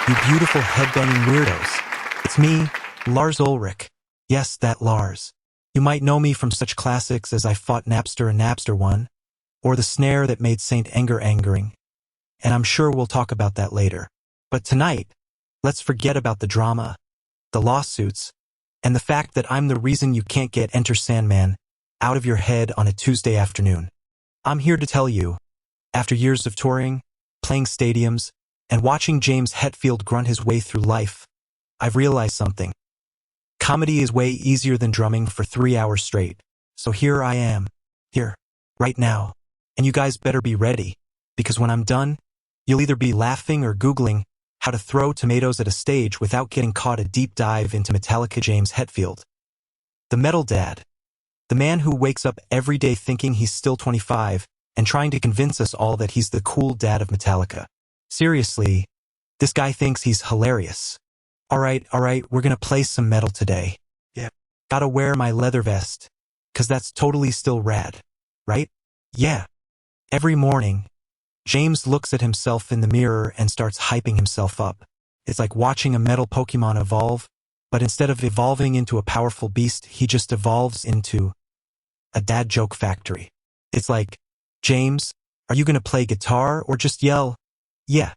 you beautiful headbanging weirdos. It's me, Lars Ulrich. Yes, that Lars. You might know me from such classics as I Fought Napster and Napster One, or The Snare That Made Saint Anger Angering. And I'm sure we'll talk about that later. But tonight, let's forget about the drama, the lawsuits, and the fact that I'm the reason you can't get Enter Sandman out of your head on a Tuesday afternoon. I'm here to tell you, after years of touring, playing stadiums, and watching James Hetfield grunt his way through life, I've realized something. Comedy is way easier than drumming for 3 hours straight. So here I am, here, right now. And you guys better be ready, because when I'm done, you'll either be laughing or Googling how to throw tomatoes at a stage without getting caught a deep dive into Metallica James Hetfield. The metal dad. The man who wakes up every day thinking he's still 25 and trying to convince us all that he's the cool dad of Metallica. Seriously, this guy thinks he's hilarious. Alright, we're gonna play some metal today. Yeah. Gotta wear my leather vest, 'cause that's totally still rad, right? Yeah. Every morning, James looks at himself in the mirror and starts hyping himself up. It's like watching a metal Pokemon evolve, but instead of evolving into a powerful beast, he just evolves into a dad joke factory. It's like, James, are you gonna play guitar or just yell, yeah,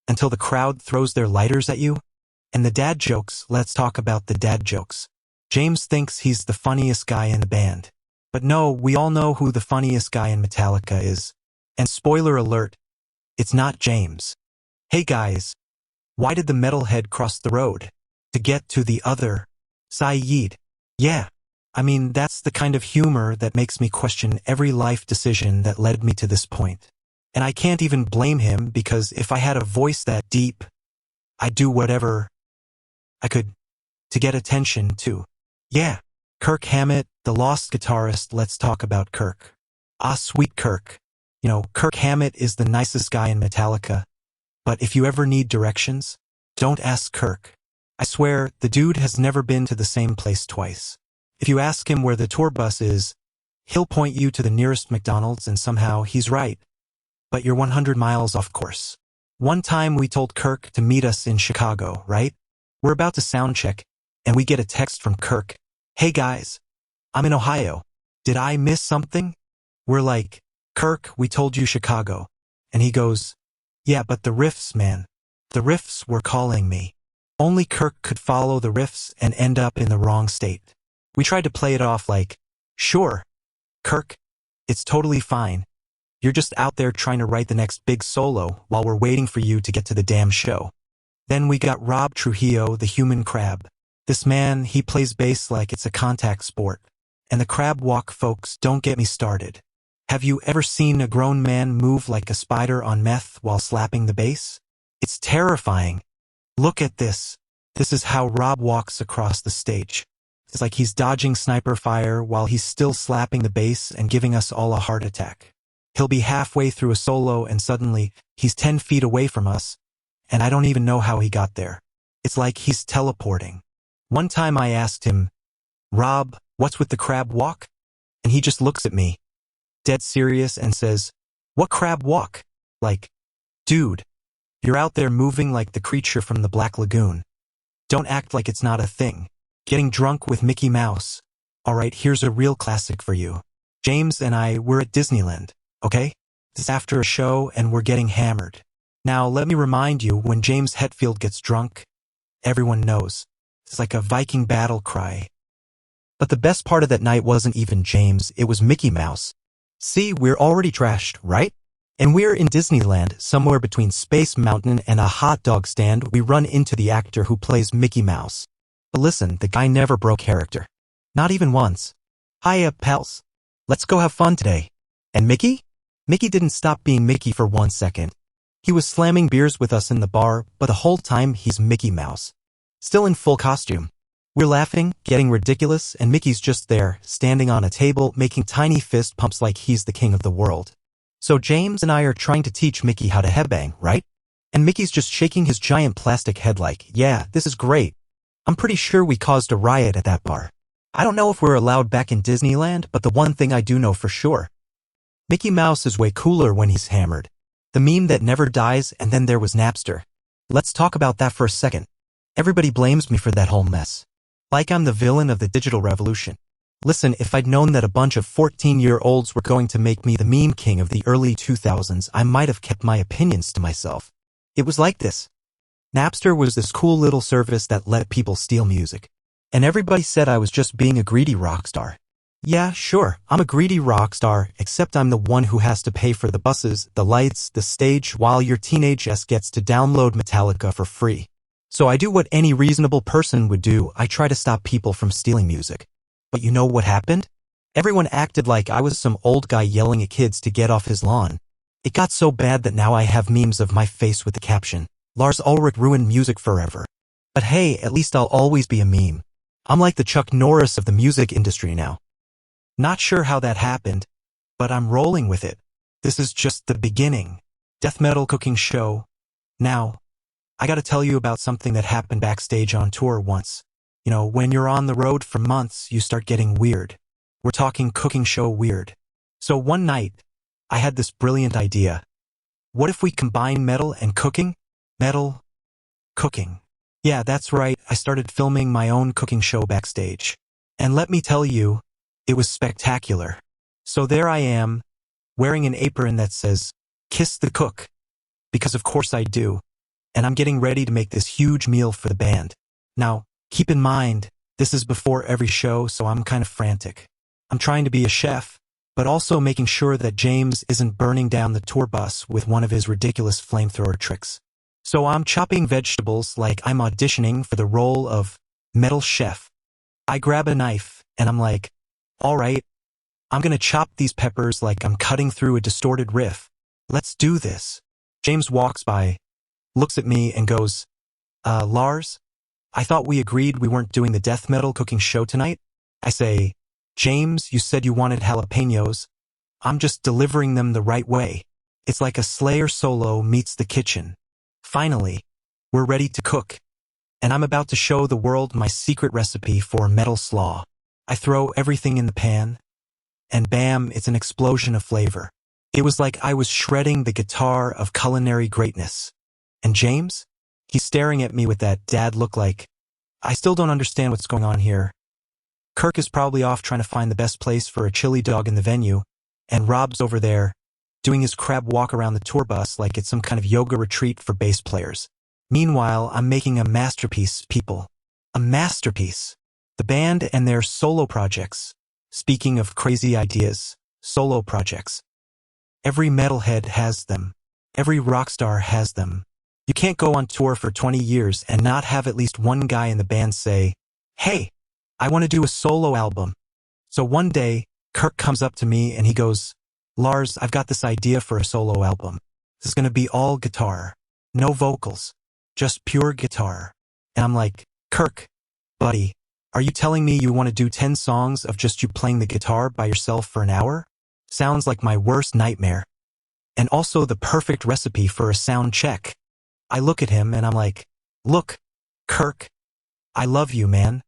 until the crowd throws their lighters at you? And the dad jokes, let's talk about the dad jokes. James thinks he's the funniest guy in the band. But no, we all know who the funniest guy in Metallica is. And spoiler alert, it's not James. Hey guys, why did the metalhead cross the road? To get to the other side. Yeah, I mean, that's the kind of humor that makes me question every life decision that led me to this point. And I can't even blame him, because if I had a voice that deep, I'd do whatever I could to get attention too. Yeah, Kirk Hammett, the lost guitarist. Let's talk about Kirk. Ah, sweet Kirk. You know, Kirk Hammett is the nicest guy in Metallica. But if you ever need directions, don't ask Kirk. I swear, the dude has never been to the same place twice. If you ask him where the tour bus is, he'll point you to the nearest McDonald's, and somehow he's right. But you're 100 miles off course. One time we told Kirk to meet us in Chicago, right? We're about to sound check, and we get a text from Kirk. Hey guys, I'm in Ohio. Did I miss something? We're like, Kirk, we told you Chicago. And he goes, yeah, but the riffs, man. The riffs were calling me. Only Kirk could follow the riffs and end up in the wrong state. We tried to play it off like, sure, Kirk, it's totally fine. You're just out there trying to write the next big solo while we're waiting for you to get to the damn show. Then we got Rob Trujillo, the human crab. This man, he plays bass like it's a contact sport. And the crab walk, folks, don't get me started. Have you ever seen a grown man move like a spider on meth while slapping the bass? It's terrifying. Look at this. This is how Rob walks across the stage. It's like he's dodging sniper fire while he's still slapping the bass and giving us all a heart attack. He'll be halfway through a solo and suddenly he's 10 feet away from us, and I don't even know how he got there. It's like he's teleporting. One time I asked him, Rob, what's with the crab walk? And he just looks at me, dead serious, and says, what crab walk? Like, dude, you're out there moving like the creature from the Black Lagoon. Don't act like it's not a thing. Getting drunk with Mickey Mouse. Alright, here's a real classic for you. James and I were at Disneyland, okay? It's after a show and we're getting hammered. Now let me remind you, when James Hetfield gets drunk, everyone knows. It's like a Viking battle cry. But the best part of that night wasn't even James, it was Mickey Mouse. See, we're already trashed, right? And we're in Disneyland, somewhere between Space Mountain and a hot dog stand. We run into the actor who plays Mickey Mouse. But listen, the guy never broke character. Not even once. Hiya, pals. Let's go have fun today. And Mickey? Mickey didn't stop being Mickey for 1 second. He was slamming beers with us in the bar, but the whole time he's Mickey Mouse. Still in full costume. We're laughing, getting ridiculous, and Mickey's just there, standing on a table, making tiny fist pumps like he's the king of the world. So James and I are trying to teach Mickey how to headbang, right? And Mickey's just shaking his giant plastic head like, yeah, this is great. I'm pretty sure we caused a riot at that bar. I don't know if we're allowed back in Disneyland, but the one thing I do know for sure. Mickey Mouse is way cooler when he's hammered. The meme that never dies, and then there was Napster. Let's talk about that for a second. Everybody blames me for that whole mess. Like I'm the villain of the digital revolution. Listen, if I'd known that a bunch of 14-year-olds were going to make me the meme king of the early 2000s, I might have kept my opinions to myself. It was like this. Napster was this cool little service that let people steal music. And everybody said I was just being a greedy rock star. Yeah, sure, I'm a greedy rock star, except I'm the one who has to pay for the buses, the lights, the stage, while your teenage ass gets to download Metallica for free. So I do what any reasonable person would do. I try to stop people from stealing music. But you know what happened? Everyone acted like I was some old guy yelling at kids to get off his lawn. It got so bad that now I have memes of my face with the caption, "Lars Ulrich ruined music forever." But hey, at least I'll always be a meme. I'm like the Chuck Norris of the music industry now. Not sure how that happened, but I'm rolling with it. This is just the beginning. Death metal cooking show. Now, I gotta tell you about something that happened backstage on tour once. You know, when you're on the road for months, you start getting weird. We're talking cooking show weird. So one night, I had this brilliant idea. What if we combine metal and cooking? Metal, cooking. Yeah, that's right, I started filming my own cooking show backstage. And let me tell you, it was spectacular. So there I am, wearing an apron that says, "Kiss the cook." Because of course I do. And I'm getting ready to make this huge meal for the band. Now, keep in mind, this is before every show, so I'm kind of frantic. I'm trying to be a chef, but also making sure that James isn't burning down the tour bus with one of his ridiculous flamethrower tricks. So I'm chopping vegetables like I'm auditioning for the role of metal chef. I grab a knife, and I'm like, all right, I'm gonna chop these peppers like I'm cutting through a distorted riff. Let's do this. James walks by, looks at me, and goes, Lars? I thought we agreed we weren't doing the death metal cooking show tonight? I say, James, you said you wanted jalapenos. I'm just delivering them the right way. It's like a Slayer solo meets the kitchen. Finally, we're ready to cook. And I'm about to show the world my secret recipe for metal slaw. I throw everything in the pan, and bam, it's an explosion of flavor. It was like I was shredding the guitar of culinary greatness. And James? He's staring at me with that dad look like, I still don't understand what's going on here. Kirk is probably off trying to find the best place for a chili dog in the venue, and Rob's over there, doing his crab walk around the tour bus like it's some kind of yoga retreat for bass players. Meanwhile, I'm making a masterpiece, people. A masterpiece. The band and their solo projects. Speaking of crazy ideas, solo projects. Every metalhead has them. Every rock star has them. You can't go on tour for 20 years and not have at least one guy in the band say, "Hey, I want to do a solo album." So one day, Kirk comes up to me and he goes, "Lars, I've got this idea for a solo album. This is going to be all guitar. No vocals. Just pure guitar." And I'm like, "Kirk, buddy, are you telling me you want to do 10 songs of just you playing the guitar by yourself for an hour? Sounds like my worst nightmare. And also the perfect recipe for a sound check." I look at him and I'm like, "Look, Kirk, I love you, man.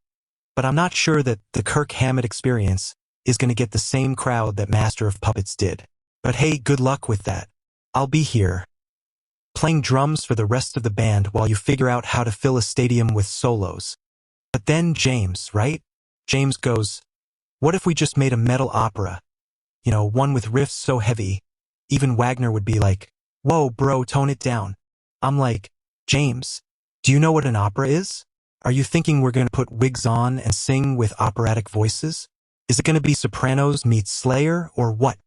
But I'm not sure that the Kirk Hammett experience is going to get the same crowd that Master of Puppets did. But hey, good luck with that. I'll be here, playing drums for the rest of the band while you figure out how to fill a stadium with solos." But then James, right? James goes, "What if we just made a metal opera? You know, one with riffs so heavy, even Wagner would be like, 'Whoa, bro, tone it down.'" I'm like, "James, do you know what an opera is? Are you thinking we're going to put wigs on and sing with operatic voices? Is it going to be Sopranos meets Slayer or what?"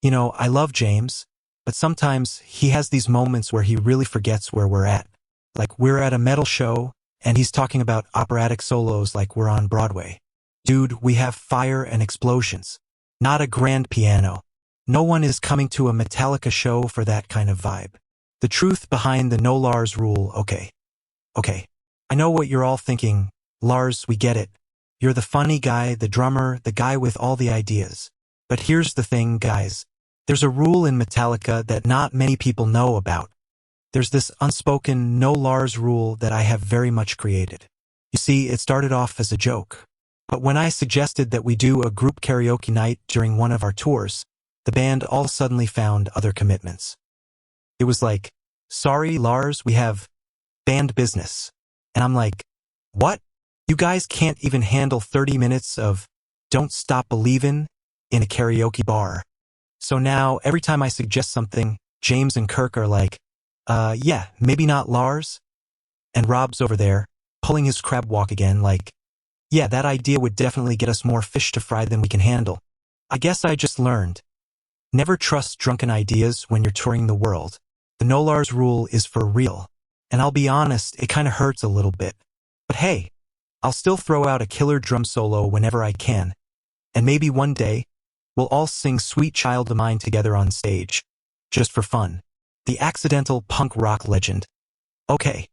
You know, I love James, but sometimes he has these moments where he really forgets where we're at. Like we're at a metal show, and he's talking about operatic solos like we're on Broadway. Dude, we have fire and explosions, not a grand piano. No one is coming to a Metallica show for that kind of vibe. The truth behind the no Lars rule, okay. I know what you're all thinking. Lars, we get it. You're the funny guy, the drummer, the guy with all the ideas. But here's the thing, guys. There's a rule in Metallica that not many people know about. There's this unspoken no Lars rule that I have very much created. You see, it started off as a joke. But when I suggested that we do a group karaoke night during one of our tours, the band all suddenly found other commitments. It was like, "Sorry, Lars, we have band business. And I'm like, what? You guys can't even handle 30 minutes of Don't Stop Believin' in a karaoke bar. So now, every time I suggest something, James and Kirk are like, yeah, maybe not Lars? And Rob's over there, pulling his crab walk again like, yeah, that idea would definitely get us more fish to fry than we can handle. I guess I just learned. Never trust drunken ideas when you're touring the world. The no Lars rule is for real. And I'll be honest, it kinda hurts a little bit. But hey, I'll still throw out a killer drum solo whenever I can. And maybe one day, we'll all sing Sweet Child of Mine together on stage. Just for fun. The accidental punk rock legend. Okay,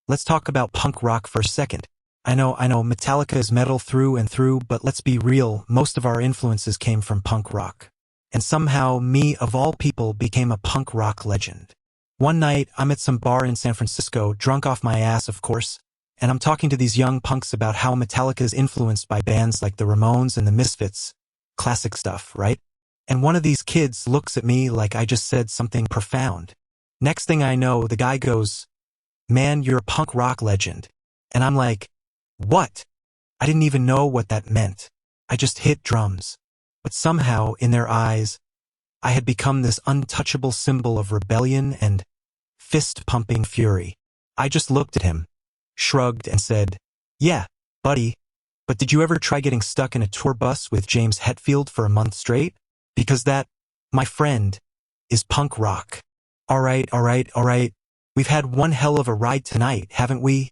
let's talk about punk rock for a second. I know, Metallica is metal through and through, but let's be real, most of our influences came from punk rock. And somehow, me, of all people, became a punk rock legend. One night, I'm at some bar in San Francisco, drunk off my ass, of course, and I'm talking to these young punks about how Metallica is influenced by bands like the Ramones and the Misfits. Classic stuff, right? And one of these kids looks at me like I just said something profound. Next thing I know, the guy goes, "Man, you're a punk rock legend." And I'm like, what? I didn't even know what that meant. I just hit drums. But somehow, in their eyes, I had become this untouchable symbol of rebellion and fist-pumping fury. I just looked at him, shrugged, and said, yeah, buddy, but did you ever try getting stuck in a tour bus with James Hetfield for a month straight? Because that, my friend, is punk rock. All right. We've had one hell of a ride tonight, haven't we?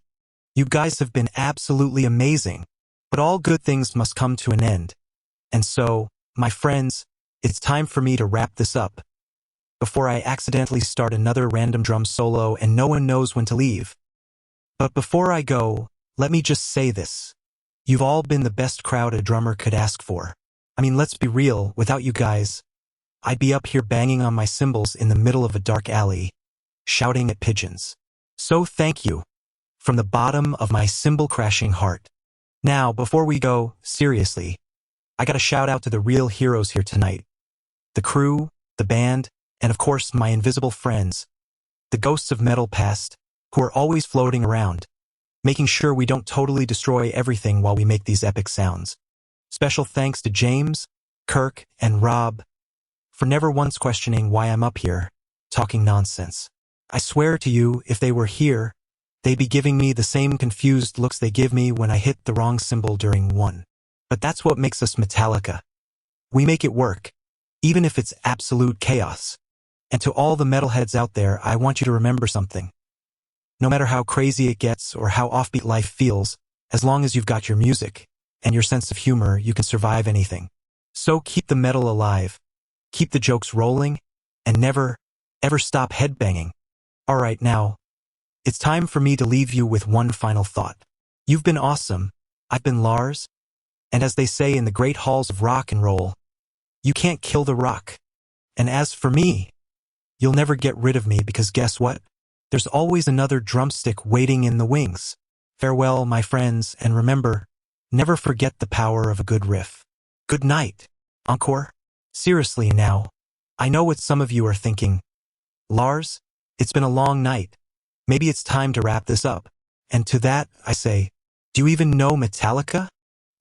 You guys have been absolutely amazing. But all good things must come to an end. And so, my friends, it's time for me to wrap this up before I accidentally start another random drum solo and no one knows when to leave. But before I go, let me just say this. You've all been the best crowd a drummer could ask for. I mean, let's be real, without you guys, I'd be up here banging on my cymbals in the middle of a dark alley, shouting at pigeons. So thank you, from the bottom of my cymbal-crashing heart. Now, before we go, seriously, I gotta shout out to the real heroes here tonight. The crew, the band, and of course my invisible friends, the ghosts of metal past, who are always floating around, making sure we don't totally destroy everything while we make these epic sounds. Special thanks to James, Kirk, and Rob for never once questioning why I'm up here, talking nonsense. I swear to you, if they were here, they'd be giving me the same confused looks they give me when I hit the wrong cymbal during one. But that's what makes us Metallica. We make it work, even if it's absolute chaos. And to all the metalheads out there, I want you to remember something. No matter how crazy it gets or how offbeat life feels, as long as you've got your music and your sense of humor, you can survive anything. So keep the metal alive, keep the jokes rolling, and never, ever stop headbanging. Alright, now, it's time for me to leave you with one final thought. You've been awesome. I've been Lars. And as they say in the great halls of rock and roll, you can't kill the rock. And as for me, you'll never get rid of me because guess what? There's always another drumstick waiting in the wings. Farewell, my friends, and remember, never forget the power of a good riff. Good night. Encore? Seriously now, I know what some of you are thinking. Lars, it's been a long night. Maybe it's time to wrap this up. And to that, I say, do you even know Metallica?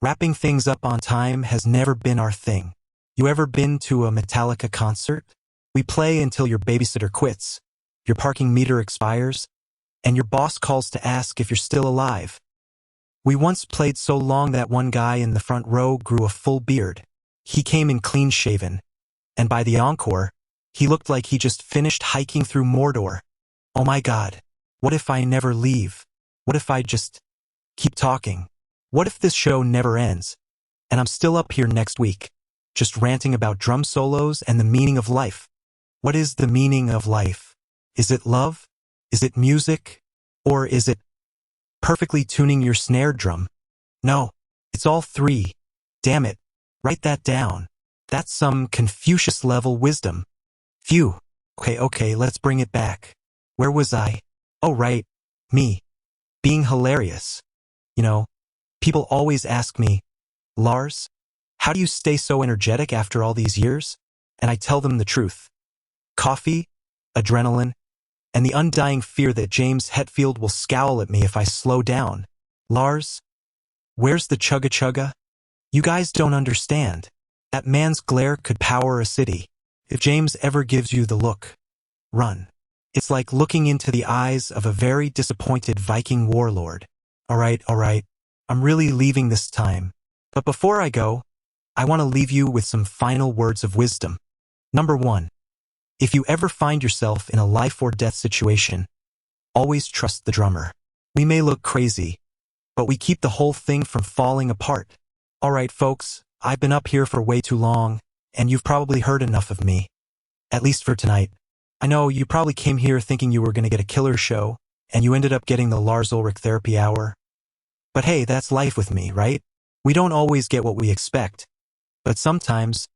Wrapping things up on time has never been our thing. You ever been to a Metallica concert? We play until your babysitter quits, your parking meter expires, and your boss calls to ask if you're still alive. We once played so long that one guy in the front row grew a full beard. He came in clean shaven, and by the encore, he looked like he just finished hiking through Mordor. Oh my God, what if I never leave? What if I just keep talking? What if this show never ends, and I'm still up here next week, just ranting about drum solos and the meaning of life? What is the meaning of life? Is it love? Is it music? Or is it perfectly tuning your snare drum? No, it's all three. Damn it, write that down. That's some Confucius-level wisdom. Phew. Okay, let's bring it back. Where was I? Oh right, me. Being hilarious. You know, people always ask me, Lars, how do you stay so energetic after all these years? And I tell them the truth. Coffee, adrenaline, and the undying fear that James Hetfield will scowl at me if I slow down. Lars, where's the chugga-chugga? You guys don't understand. That man's glare could power a city. If James ever gives you the look, run. It's like looking into the eyes of a very disappointed Viking warlord. All right, I'm really leaving this time. But before I go, I want to leave you with some final words of wisdom. Number 1. If you ever find yourself in a life or death situation, always trust the drummer. We may look crazy, but we keep the whole thing from falling apart. All right, folks, I've been up here for way too long, and you've probably heard enough of me. At least for tonight. I know you probably came here thinking you were going to get a killer show, and you ended up getting the Lars Ulrich therapy hour. But hey, that's life with me, right? We don't always get what we expect, but sometimes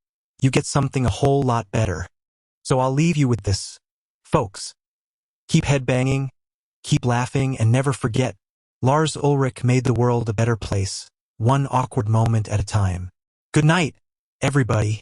you get something a whole lot better. So I'll leave you with this. Folks, keep headbanging, keep laughing, and never forget, Lars Ulrich made the world a better place, one awkward moment at a time. Good night, everybody.